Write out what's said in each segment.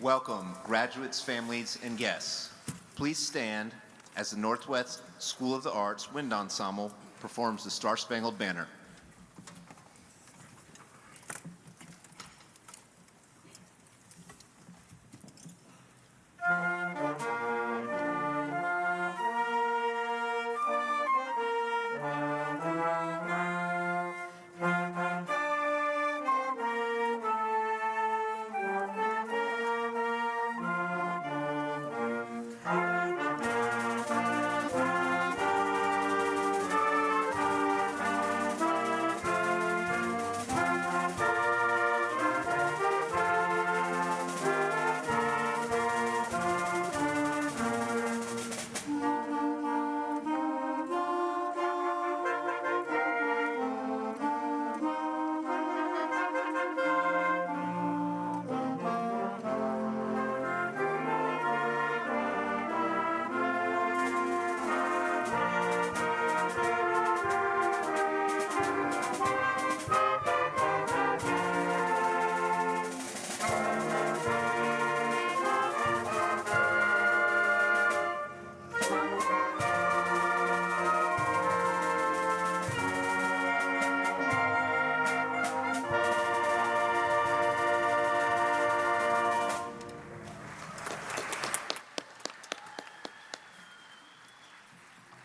Welcome, graduates, families, and guests. Please stand as the Northwest School of the Arts Wind Ensemble performs the Star-Spangled Banner.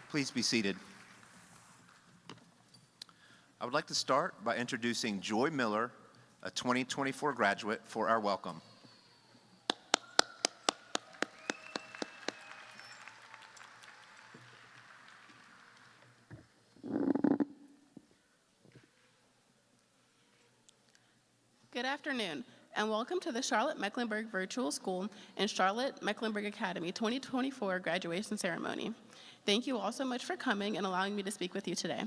Please be seated. I would like to start by introducing Joy Miller, a 2024 graduate, for our welcome. Good afternoon, and welcome to the Charlotte-Mecklenburg Virtual School and Charlotte-Mecklenburg Academy 2024 graduation ceremony. Thank you all so much for coming and allowing me to speak with you today.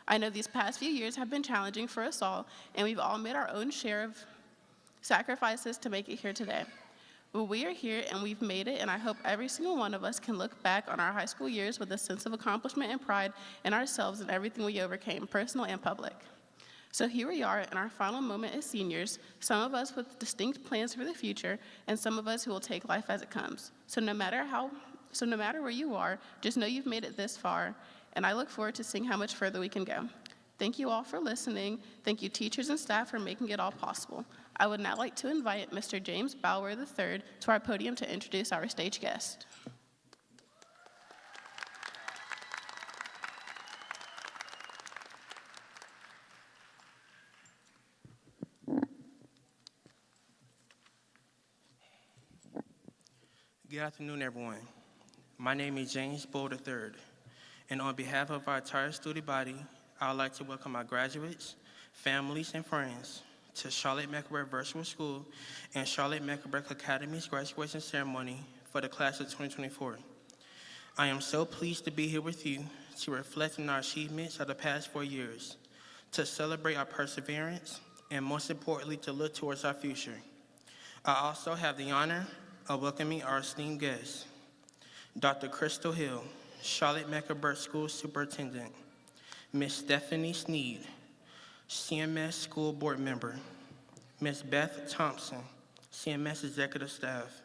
I know these past few years have been challenging for us all, and we've all made our own share of sacrifices to make it here today. But we are here and we've made it, and I hope every single one of us can look back on our high school years with a sense of accomplishment and pride in ourselves and everything we overcame, personal and public. So here we are in our final moment as seniors, some of us with distinct plans for the future, and some of us who will take life as it comes. So no matter where you are, just know you've made it this far, and I look forward to seeing how much further we can go. Thank you all for listening. Thank you teachers and staff for making it all possible. I would now like to invite Mr. James Bauer III to our podium to introduce our stage guest. Good afternoon, everyone. My name is James Bauer III, and on behalf of our entire student body, I would like to welcome our graduates, families, and friends to Charlotte-Mecklenburg Virtual School and Charlotte-Mecklenburg Academy's graduation ceremony for the class of 2024. I am so pleased to be here with you to reflect on our achievements of the past 4 years, to celebrate our perseverance, and most importantly, to look towards our future. I also have the honor of welcoming our esteemed guests, Dr. Crystal Hill, Charlotte-Mecklenburg School Superintendent, Ms. Stephanie Sneed, CMS School Board Member, Ms. Beth Thompson, CMS Executive Staff,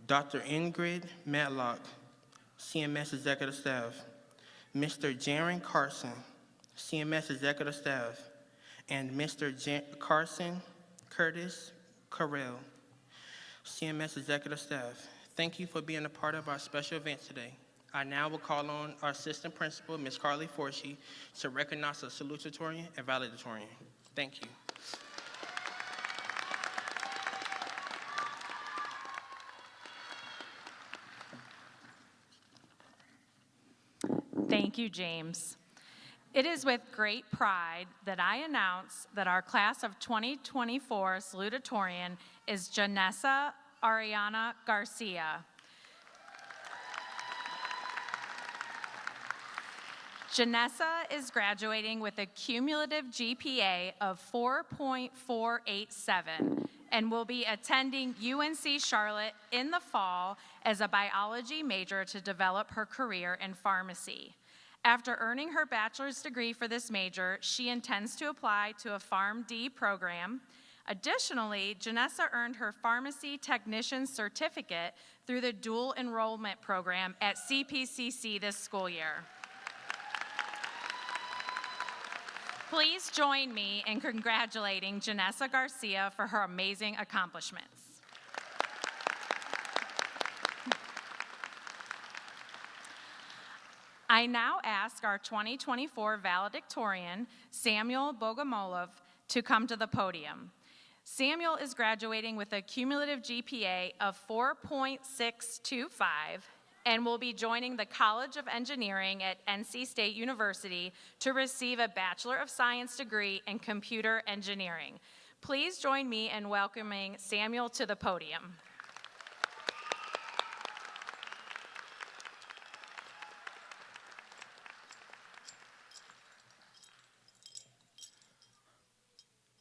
Dr. Ingrid Matlock, CMS Executive Staff, Mr. Jaron Carson, CMS Executive Staff, and Mr. Carson Curtis Carrell, CMS Executive Staff. Thank you for being a part of our special event today. I now will call on our Assistant Principal, Ms. Carly Forshee, to recognize the salutatorian and valedictorian. Thank you. Thank you, James. It is with great pride that I announce that our class of 2024 salutatorian is Janessa Ariana Garcia. Janessa is graduating with a cumulative GPA of 4.487 and will be attending UNC Charlotte in the fall as a biology major to develop her career in pharmacy. After earning her bachelor's degree for this major, she intends to apply to a PharmD program, Additionally, Janessa earned her pharmacy technician certificate through the dual enrollment program at CPCC this school year. Please join me in congratulating Janessa Garcia for her amazing accomplishments. I now ask our 2024 valedictorian, Samuel Bogomolov, to come to the podium. Samuel is graduating with a cumulative GPA of 4.625 and will be joining the College of Engineering at NC State University to receive a Bachelor of Science degree in Computer Engineering. Please join me in welcoming Samuel to the podium.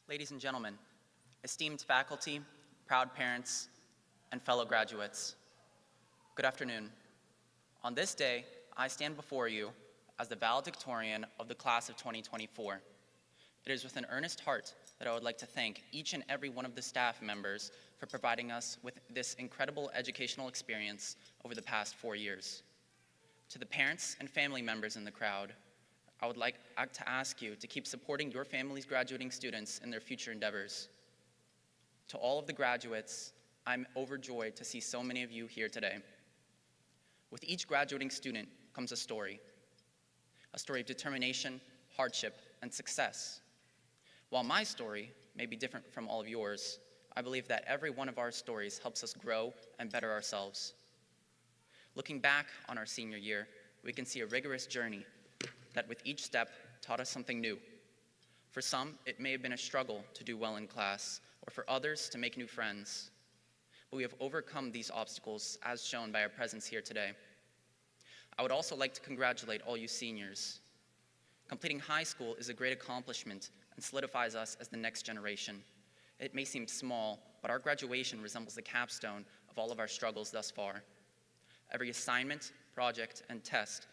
Ladies and gentlemen, esteemed faculty, proud parents, and fellow graduates, good afternoon. On this day, I stand before you as the valedictorian of the class of 2024. It is with an earnest heart that I would like to thank each and every one of the staff members for providing us with this incredible educational experience over the past 4 years. To the parents and family members in the crowd, I would like to ask you to keep supporting your family's graduating students in their future endeavors. To all of the graduates, I'm overjoyed to see so many of you here today. With each graduating student comes a story of determination, hardship, and success. While my story may be different from all of yours, I believe that every one of our stories helps us grow and better ourselves. Looking back on our senior year, we can see a rigorous journey that with each step taught us something new. For some, it may have been a struggle to do well in class, or for others to make new friends. But we have overcome these obstacles as shown by our presence here today. I would also like to congratulate all you seniors. Completing high school is a great accomplishment and solidifies us as the next generation. It may seem small, but our graduation resembles the capstone of all of our struggles thus far. Every assignment, project, and test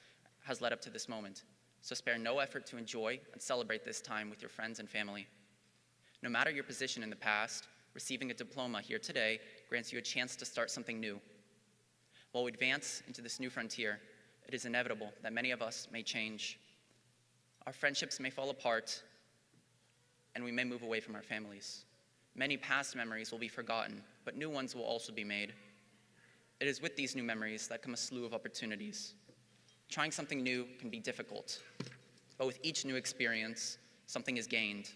has led up to this moment. So spare no effort to enjoy and celebrate this time with your friends and family. No matter your position in the past, receiving a diploma here today grants you a chance to start something new. While we advance into this new frontier, it is inevitable that many of us may change. Our friendships may fall apart, and we may move away from our families. Many past memories will be forgotten, but new ones will also be made. It is with these new memories that come a slew of opportunities. Trying something new can be difficult, but with each new experience, something is gained.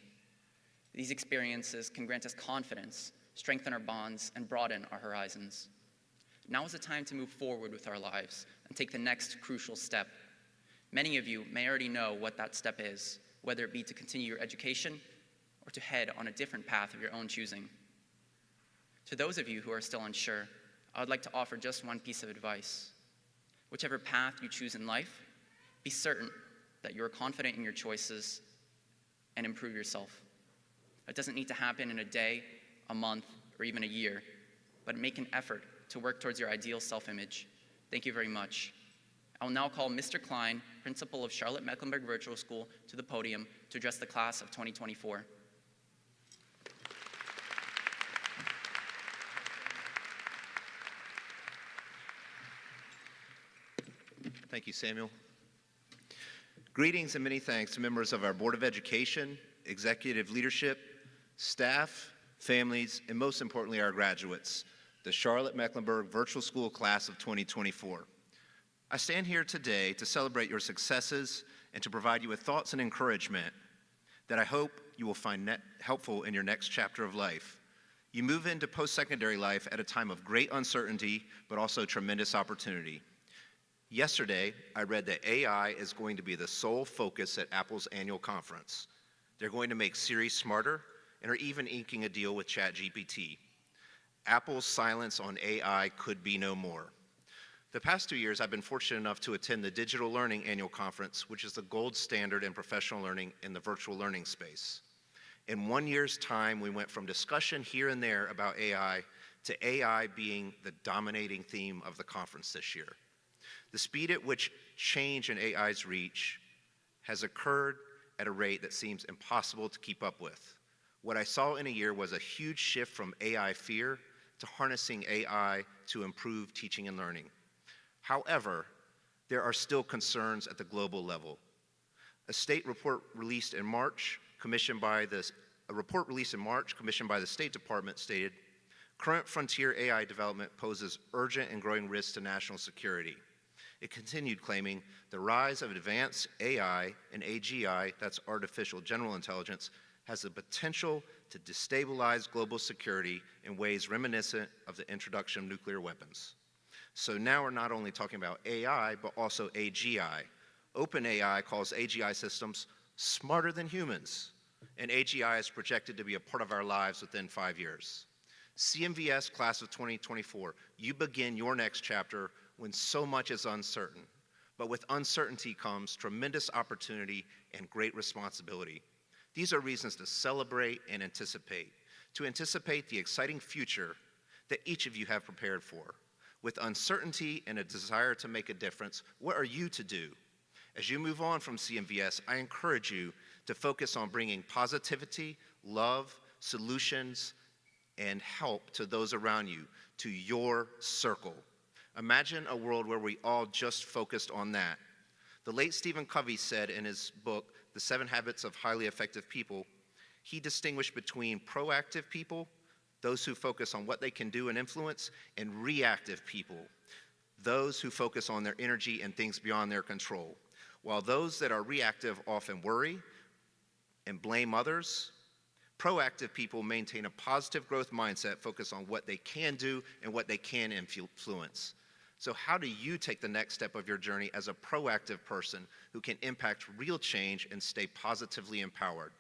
These experiences can grant us confidence, strengthen our bonds, and broaden our horizons. Now is the time to move forward with our lives and take the next crucial step. Many of you may already know what that step is, whether it be to continue your education or to head on a different path of your own choosing. To those of you who are still unsure, I would like to offer just one piece of advice. Whichever path you choose in life, be certain that you are confident in your choices and improve yourself. It doesn't need to happen in a day, a month, or even a year, but make an effort to work towards your ideal self-image. Thank you very much. I will now call Mr. Klein, principal of Charlotte-Mecklenburg Virtual School, to the podium to address the class of 2024. Thank you, Samuel. Greetings and many thanks to members of our Board of Education, executive leadership, staff, families, and most importantly, our graduates, the Charlotte-Mecklenburg Virtual School Class of 2024. I stand here today to celebrate your successes and to provide you with thoughts and encouragement that I hope you will find helpful in your next chapter of life. You move into post-secondary life at a time of great uncertainty, but also tremendous opportunity. Yesterday, I read that AI is going to be the sole focus at Apple's annual conference. They're going to make Siri smarter and are even inking a deal with ChatGPT. Apple's silence on AI could be no more. The past 2 years, I've been fortunate enough to attend the Digital Learning Annual Conference, which is the gold standard in professional learning in the virtual learning space. In 1 year's time, we went from discussion here and there about AI to AI being the dominating theme of the conference this year. The speed at which change in AI's reach has occurred at a rate that seems impossible to keep up with. What I saw in a year was a huge shift from AI fear to harnessing AI to improve teaching and learning. However, there are still concerns at the global level. A report released in March, commissioned by the State Department stated, current frontier AI development poses urgent and growing risks to national security. It continued claiming the rise of advanced AI and AGI, that's artificial general intelligence, has the potential to destabilize global security in ways reminiscent of the introduction of nuclear weapons. So now we're not only talking about AI, but also AGI. OpenAI calls AGI systems smarter than humans, and AGI is projected to be a part of our lives within 5 years. CMVS class of 2024, you begin your next chapter when so much is uncertain. But with uncertainty comes tremendous opportunity and great responsibility. These are reasons to celebrate and anticipate the exciting future that each of you have prepared for. With uncertainty and a desire to make a difference, what are you to do? As you move on from CMVS, I encourage you to focus on bringing positivity, love, solutions, and help to those around you, to your circle. Imagine a world where we all just focused on that. The late Stephen Covey said in his book, The 7 Habits of Highly Effective People, he distinguished between proactive people, those who focus on what they can do and influence, and reactive people, those who focus on their energy and things beyond their control. While those that are reactive often worry and blame others, proactive people maintain a positive growth mindset, focus on what they can do and what they can influence. So how do you take the next step of your journey as a proactive person who can impact real change and stay positively empowered?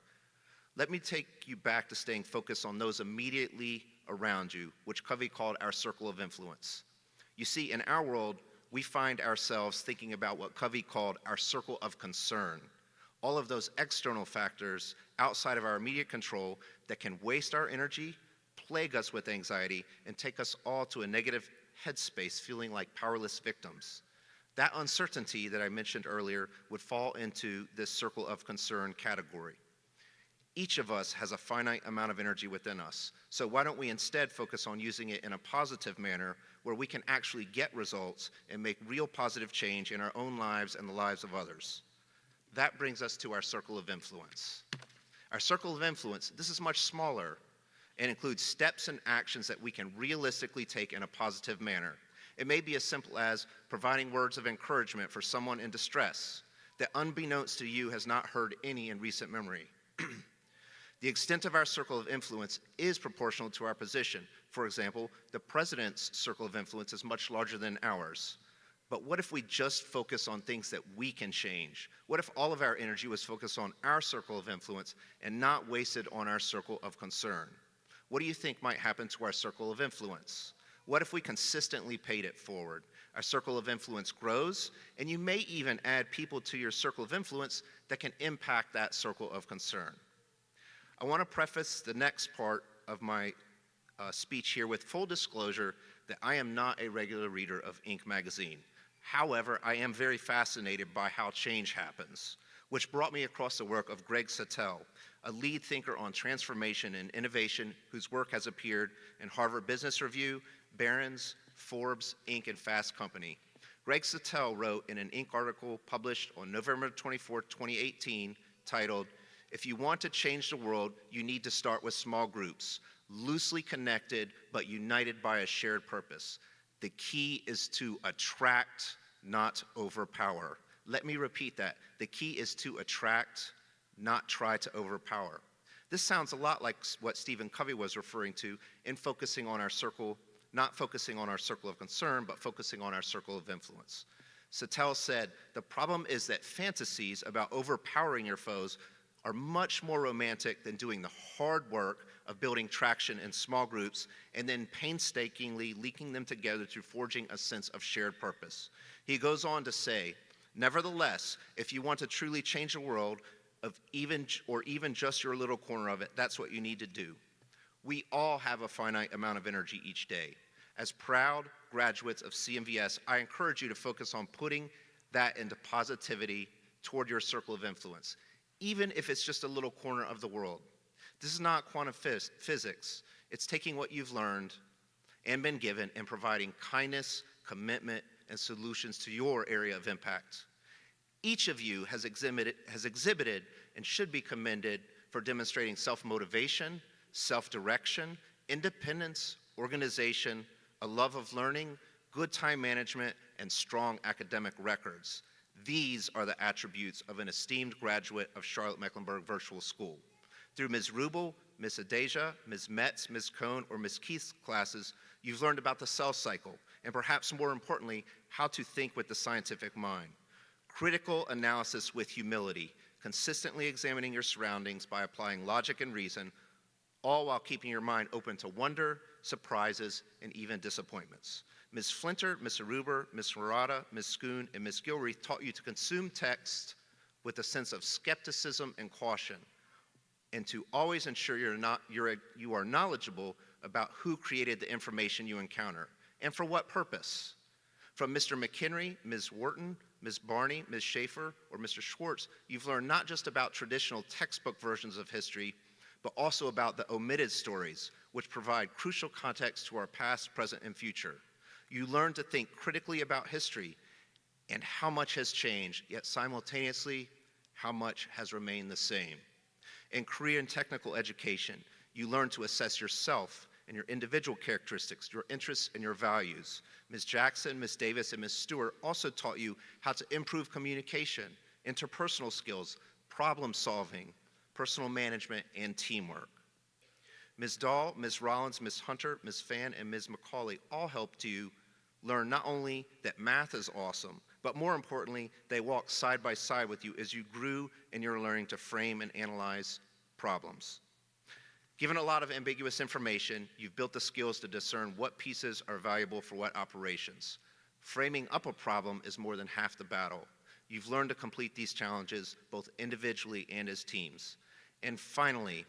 Let me take you back to staying focused on those immediately around you, which Covey called our circle of influence. You see, in our world, we find ourselves thinking about what Covey called our circle of concern. All of those external factors outside of our immediate control that can waste our energy, plague us with anxiety, and take us all to a negative headspace, feeling like powerless victims. That uncertainty that I mentioned earlier would fall into this circle of concern category. Each of us has a finite amount of energy within us, so why don't we instead focus on using it in a positive manner where we can actually get results and make real positive change in our own lives and the lives of others? That brings us to our circle of influence. Our circle of influence, this is much smaller and includes steps and actions that we can realistically take in a positive manner. It may be as simple as providing words of encouragement for someone in distress that unbeknownst to you has not heard any in recent memory. The extent of our circle of influence is proportional to our position. For example, the president's circle of influence is much larger than ours. But what if we just focus on things that we can change? What if all of our energy was focused on our circle of influence and not wasted on our circle of concern? What do you think might happen to our circle of influence? What if we consistently paid it forward? Our circle of influence grows, and you may even add people to your circle of influence that can impact that circle of concern. I want to preface the next part of my speech here with full disclosure that I am not a regular reader of Inc. magazine. However, I am very fascinated by how change happens, which brought me across the work of Greg Sattel, a lead thinker on transformation and innovation whose work has appeared in Harvard Business Review, Barron's, Forbes, Inc., and Fast Company. Greg Sattel wrote in an Inc. article published on November 24, 2018, titled, "If you want to change the world, you need to start with small groups, loosely connected but united by a shared purpose. The key is to attract, not overpower." Let me repeat that. The key is to attract, not try to overpower. This sounds a lot like what Stephen Covey was referring to in focusing on our circle, not focusing on our circle of concern, but focusing on our circle of influence. Sattel said, "The problem is that fantasies about overpowering your foes are much more romantic than doing the hard work of building traction in small groups and then painstakingly linking them together through forging a sense of shared purpose." He goes on to say, "Nevertheless, if you want to truly change the world, even just your little corner of it, that's what you need to do." We all have a finite amount of energy each day. As proud graduates of CMVS, I encourage you to focus on putting that into positivity toward your circle of influence, even if it's just a little corner of the world. This is not quantum physics. It's taking what you've learned and been given and providing kindness, commitment, and solutions to your area of impact. Each of you has exhibited and should be commended for demonstrating self-motivation, self-direction, independence, organization, a love of learning, good time management, and strong academic records. These are the attributes of an esteemed graduate of Charlotte-Mecklenburg Virtual School. Through Ms. Rubel, Ms. Adeja, Ms. Metz, Ms. Cohn, or Ms. Keith's classes, you've learned about the cell cycle, and perhaps more importantly, how to think with the scientific mind. Critical analysis with humility, consistently examining your surroundings by applying logic and reason, all while keeping your mind open to wonder, surprises, and even disappointments. Ms. Flinter, Ms. Aruber, Ms. Murata, Ms. Schoon, and Ms. Gilreath taught you to consume text with a sense of skepticism and caution, and to always ensure you are knowledgeable about who created the information you encounter, and for what purpose. From Mr. McHenry, Ms. Wharton, Ms. Barney, Ms. Schaefer, or Mr. Schwartz, you've learned not just about traditional textbook versions of history, but also about the omitted stories, which provide crucial context to our past, present, and future. You learn to think critically about history and how much has changed, yet simultaneously, how much has remained the same. In career and technical education, you learn to assess yourself and your individual characteristics, your interests, and your values. Ms. Jackson, Ms. Davis, and Ms. Stewart also taught you how to improve communication, interpersonal skills, problem solving, personal management, and teamwork. Ms. Dahl, Ms. Rollins, Ms. Hunter, Ms. Fan, and Ms. McCauley all helped you learn not only that math is awesome, but more importantly, they walked side by side with you as you grew in your learning to frame and analyze problems. Given a lot of ambiguous information, you've built the skills to discern what pieces are valuable for what operations. Framing up a problem is more than half the battle. You've learned to complete these challenges both individually and as teams. And finally,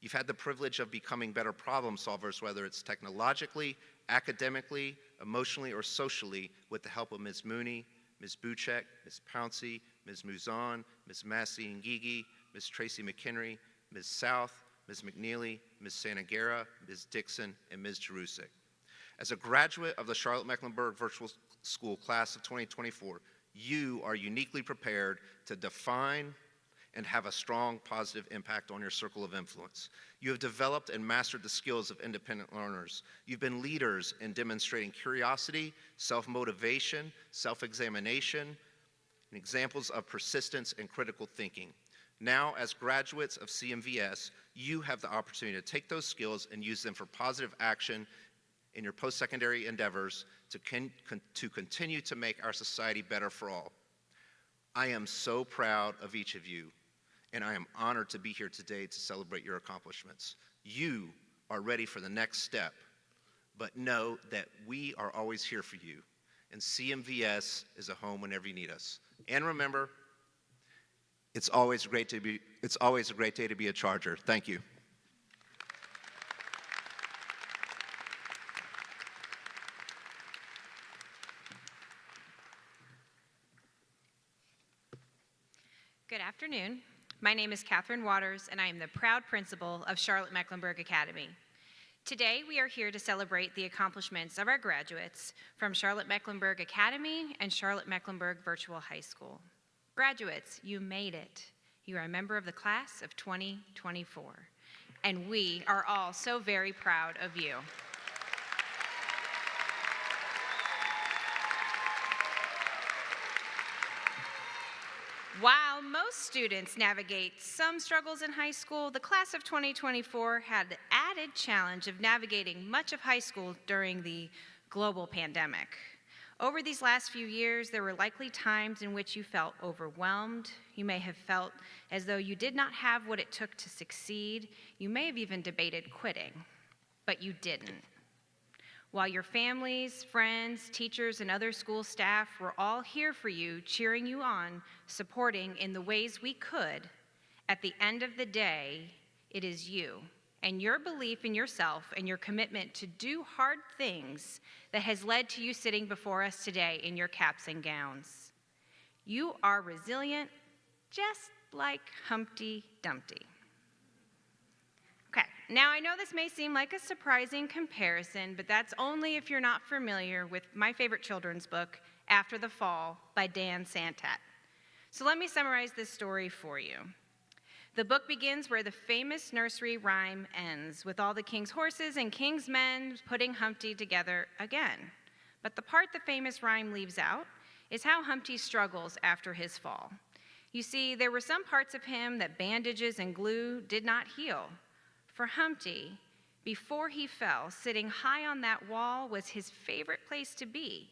you've had the privilege of becoming better problem solvers, whether it's technologically, academically, emotionally, or socially, with the help of Ms. Mooney, Ms. Buchek, Ms. Pouncey, Ms. Muzan, Ms. Massey and Gigi, Ms. Tracy McHenry, Ms. South, Ms. McNeely, Ms. Sanagera, Ms. Dixon, and Ms. Jerusik. As a graduate of the Charlotte-Mecklenburg Virtual School Class of 2024, you are uniquely prepared to define and have a strong positive impact on your circle of influence. You have developed and mastered the skills of independent learners. You've been leaders in demonstrating curiosity, self-motivation, self-examination, and examples of persistence and critical thinking. Now, as graduates of CMVS, you have the opportunity to take those skills and use them for positive action in your post-secondary endeavors to continue to make our society better for all. I am so proud of each of you, and I am honored to be here today to celebrate your accomplishments. You are ready for the next step, but know that we are always here for you, and CMVS is a home whenever you need us. And remember, it's always a great day to be a Charger. Thank you. Good afternoon. My name is Catherine Waters, and I am the proud principal of Charlotte-Mecklenburg Academy. Today, we are here to celebrate the accomplishments of our graduates from Charlotte-Mecklenburg Academy and Charlotte-Mecklenburg Virtual High School. Graduates, you made it. You are a member of the class of 2024, and we are all so very proud of you. While most students navigate some struggles in high school, the class of 2024 had the added challenge of navigating much of high school during the global pandemic. Over these last few years, there were likely times in which you felt overwhelmed. You may have felt as though you did not have what it took to succeed. You may have even debated quitting, but you didn't. While your families, friends, teachers, and other school staff were all here for you, cheering you on, supporting in the ways we could, at the end of the day, it is you and your belief in yourself and your commitment to do hard things that has led to you sitting before us today in your caps and gowns. You are resilient, just like Humpty Dumpty. Now, I know this may seem like a surprising comparison, but that's only if you're not familiar with my favorite children's book, After the Fall by Dan Santat. So let me summarize this story for you. The book begins where the famous nursery rhyme ends, with all the king's horses and king's men putting Humpty together again. But the part the famous rhyme leaves out is how Humpty struggles after his fall. You see, there were some parts of him that bandages and glue did not heal. For Humpty, before he fell, sitting high on that wall was his favorite place to be.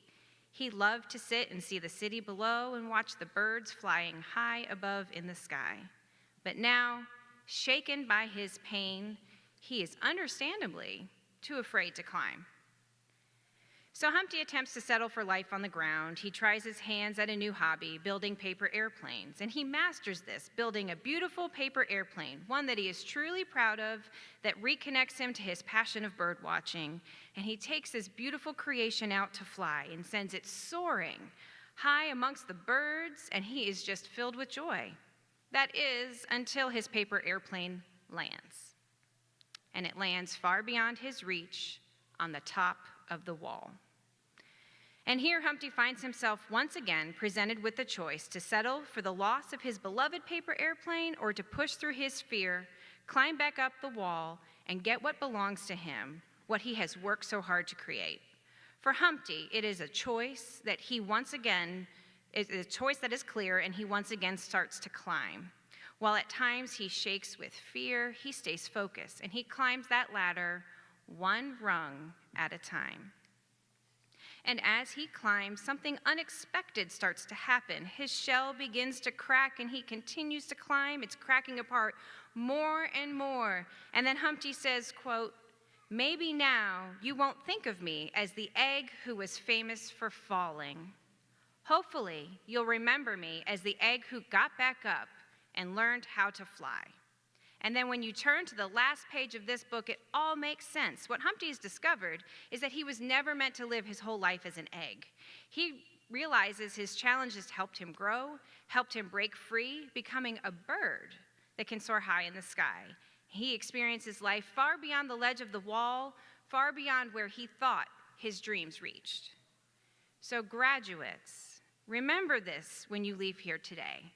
He loved to sit and see the city below and watch the birds flying high above in the sky. But now, shaken by his pain, he is understandably too afraid to climb. So Humpty attempts to settle for life on the ground. He tries his hands at a new hobby, building paper airplanes, and he masters this, building a beautiful paper airplane, one that he is truly proud of, that reconnects him to his passion of bird watching. And he takes this beautiful creation out to fly and sends it soaring high amongst the birds, and he is just filled with joy. That is, until his paper airplane lands. And it lands far beyond his reach on the top of the wall. And here Humpty finds himself once again presented with the choice to settle for the loss of his beloved paper airplane or to push through his fear, climb back up the wall, and get what belongs to him, what he has worked so hard to create. For Humpty, it is a choice that he once again is a choice that is clear, and he once again starts to climb. While at times he shakes with fear, he stays focused, and he climbs that ladder one rung at a time. And as he climbs, something unexpected starts to happen. His shell begins to crack, and he continues to climb. It's cracking apart more and more. And then Humpty says, quote, "Maybe now you won't think of me as the egg who was famous for falling. Hopefully, you'll remember me as the egg who got back up and learned how to fly." And then when you turn to the last page of this book, it all makes sense. What Humpty has discovered is that he was never meant to live his whole life as an egg. He realizes his challenges helped him grow, helped him break free, becoming a bird that can soar high in the sky. He experiences life far beyond the ledge of the wall, far beyond where he thought his dreams reached. So graduates, remember this when you leave here today.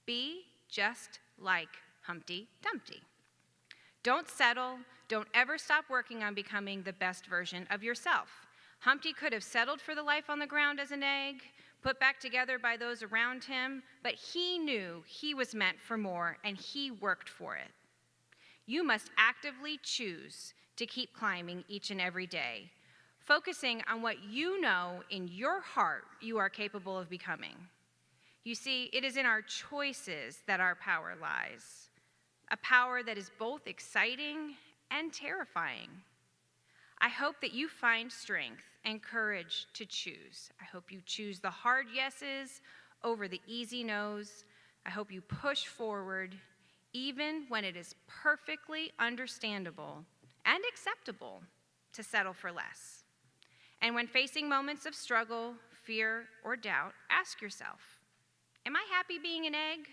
Be just like Humpty Dumpty. Don't settle. Don't ever stop working on becoming the best version of yourself. Humpty could have settled for the life on the ground as an egg, put back together by those around him, but he knew he was meant for more, and he worked for it. You must actively choose to keep climbing each and every day, focusing on what you know in your heart you are capable of becoming. You see, it is in our choices that our power lies, a power that is both exciting and terrifying. I hope that you find strength and courage to choose. I hope you choose the hard yeses over the easy nos. I hope you push forward even when it is perfectly understandable and acceptable to settle for less. And when facing moments of struggle, fear, or doubt, ask yourself, am I happy being an egg,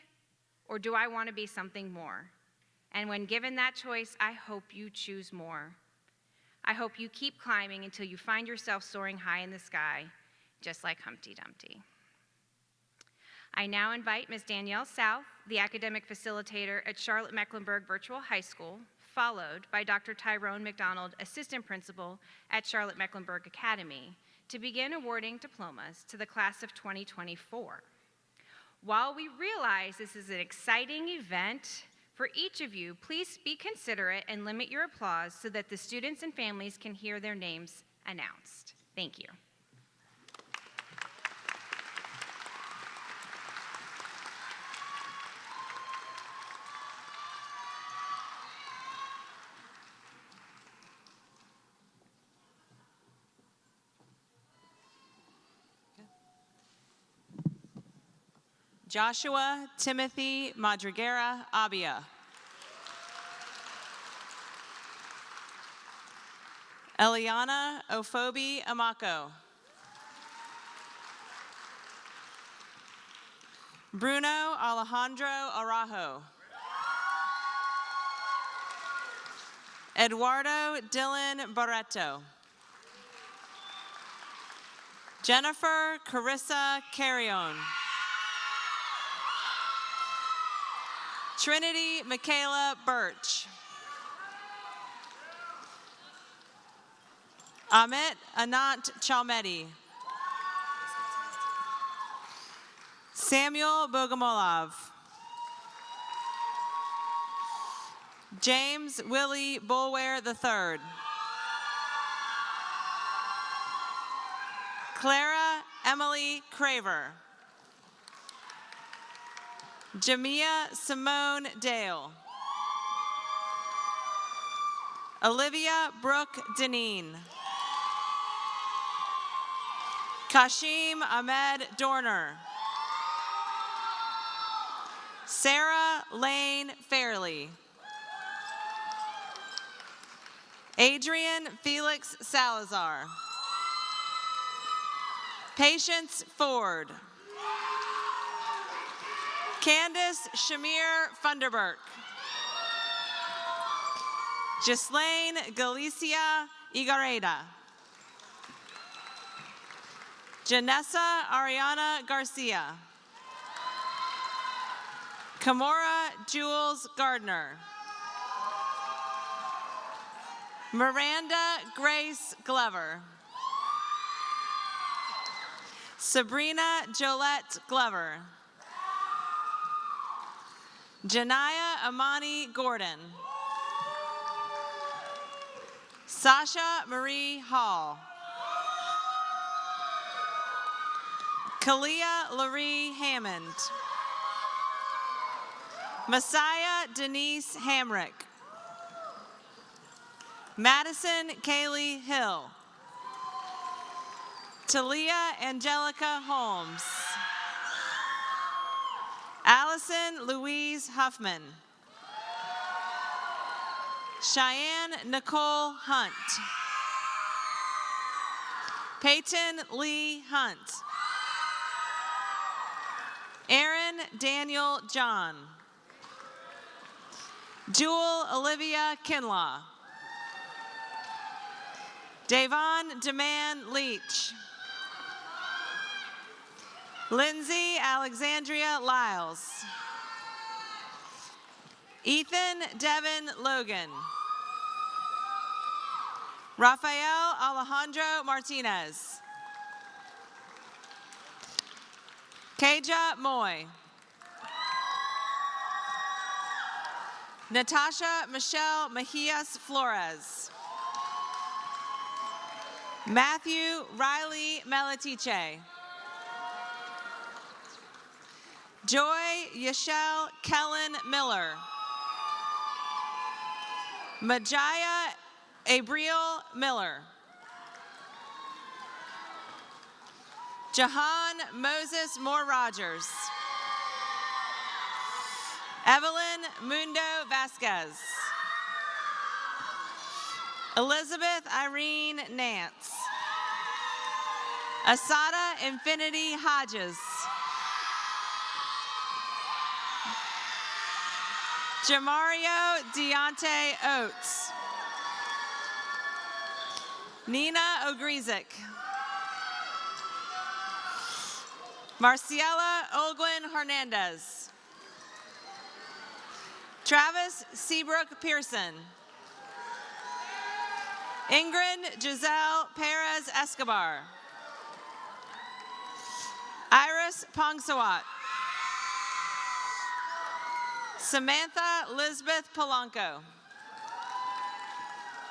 or do I want to be something more? And when given that choice, I hope you choose more. I hope you keep climbing until you find yourself soaring high in the sky, just like Humpty Dumpty. I now invite Ms. Danielle South, the academic facilitator at Charlotte-Mecklenburg Virtual High School, followed by Dr. Tyrone McDonald, assistant principal at Charlotte-Mecklenburg Academy, to begin awarding diplomas to the class of 2024. While we realize this is an exciting event for each of you, please be considerate and limit your applause so that the students and families can hear their names announced. Thank you. Joshua Timothy Madriguera Abia. Eliana Ofobi Amako. Bruno Alejandro Araujo. Eduardo Dylan Barreto. Jennifer Carissa Carrion. Trinity Michaela Birch. Amit Anant Chalmeti. Samuel Bogomolov. James Willie Bulware III. Clara Emily Craver. Jamia Simone Dale. Olivia Brooke Deneen. Kashim Ahmed Dorner. Sarah Lane Fairley. Adrian Felix Salazar. Patience Ford. Candace Shamir Funderburk. Ghislaine Galicia Igareda. Janessa Ariana Garcia. Kamora Jules Gardner. Miranda Grace Glover. Sabrina Jolette Glover. Janaya Amani Gordon. Sasha Marie Hall. Kalia Laurie Hammond. Messiah Denise Hamrick. Madison Kaylee Hill. Talia Angelica Holmes. Allison Louise Huffman. Cheyenne Nicole Hunt. Peyton Lee Hunt. Aaron Daniel John. Jewel Olivia Kinlaw. Davon Deman Leach. Lindsay Alexandria Lyles. Ethan Devin Logan. Rafael Alejandro Martinez. Keja Moy. Natasha Michelle Mejias Flores. Matthew Riley Melatiche. Joy Yashel Kellen Miller. Majaya Abriel Miller. Jahan Moses Moore Rogers. Evelyn Mundo Vasquez. Elizabeth Irene Nance. Asada Infinity Hodges. Jamario Deontay Oates. Nina Ogrizik. Marciela Olguin Hernandez. Travis Seabrook Pearson. Ingrid Giselle Perez Escobar. Iris Pongsawat. Samantha Lisbeth Polanco.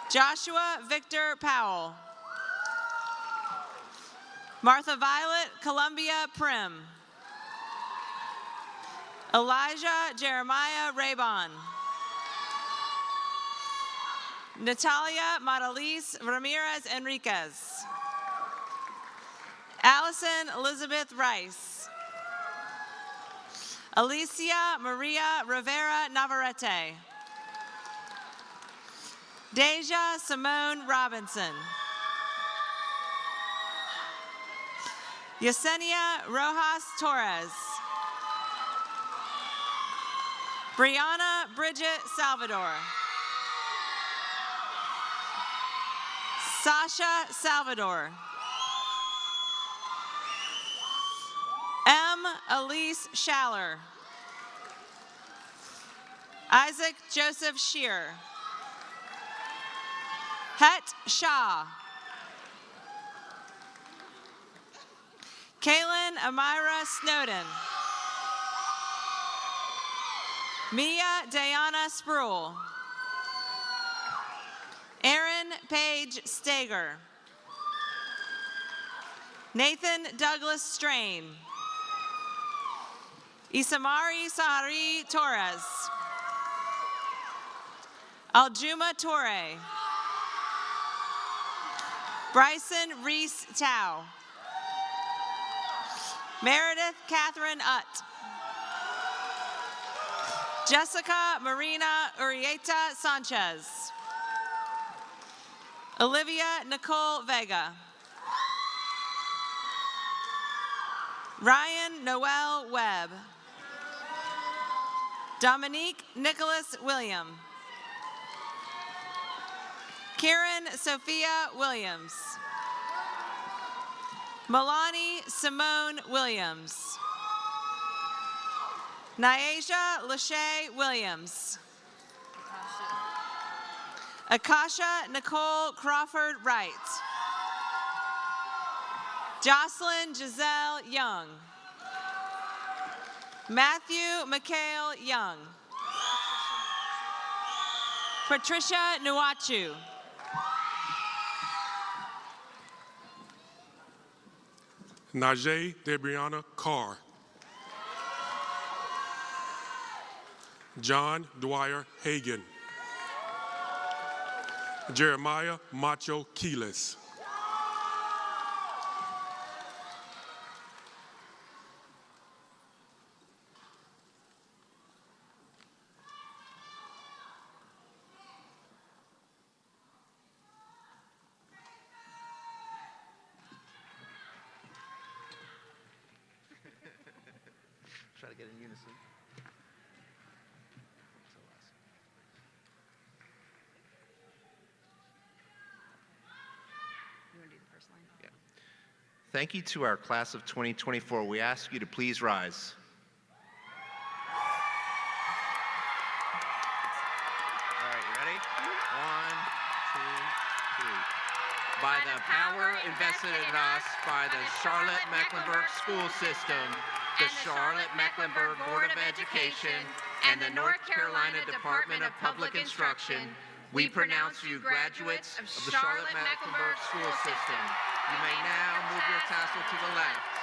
Joshua Victor Powell. Martha Violet Columbia Prim. Elijah Jeremiah Raybon. Natalia Madalise Ramirez Enriquez. Allison Elizabeth Rice. Alicia Maria Rivera Navarrete. Deja Simone Robinson. Yesenia Rojas Torres. Brianna Bridget Salvador. Sasha Salvador. M. Elise Schaller. Isaac Joseph Shear. Het Shah. Kaylin Amira Snowden. Mia Diana Spruill. Aaron Page Stager. Nathan Douglas Strain. Isamari Sahari Torres. Aljuma Torre. Bryson Reese Tao. Meredith Catherine Utt. Jessica Marina Urieta Sanchez. Olivia Nicole Vega. Ryan Noel Webb. Dominique Nicholas William. Kieran Sophia Williams. Milani Simone Williams. Nyasia Lachey Williams. Akasha Nicole Crawford Wright. Jocelyn Giselle Young. Matthew Mikhail Young. Patricia Nuachu. Najee Debrianna Carr. John Dwyer Hagan. Jeremiah Macho Keelis. Try to get in unison. Yeah. Thank you to our class of 2024. We ask you to please rise. All right, you ready? 1, 2, 3. By the power invested in us by the Charlotte-Mecklenburg school system, the Charlotte-Mecklenburg Board of Education, and the North Carolina Department of Public Instruction, we pronounce you graduates of the Charlotte-Mecklenburg school system. You may now move your tassel to the left.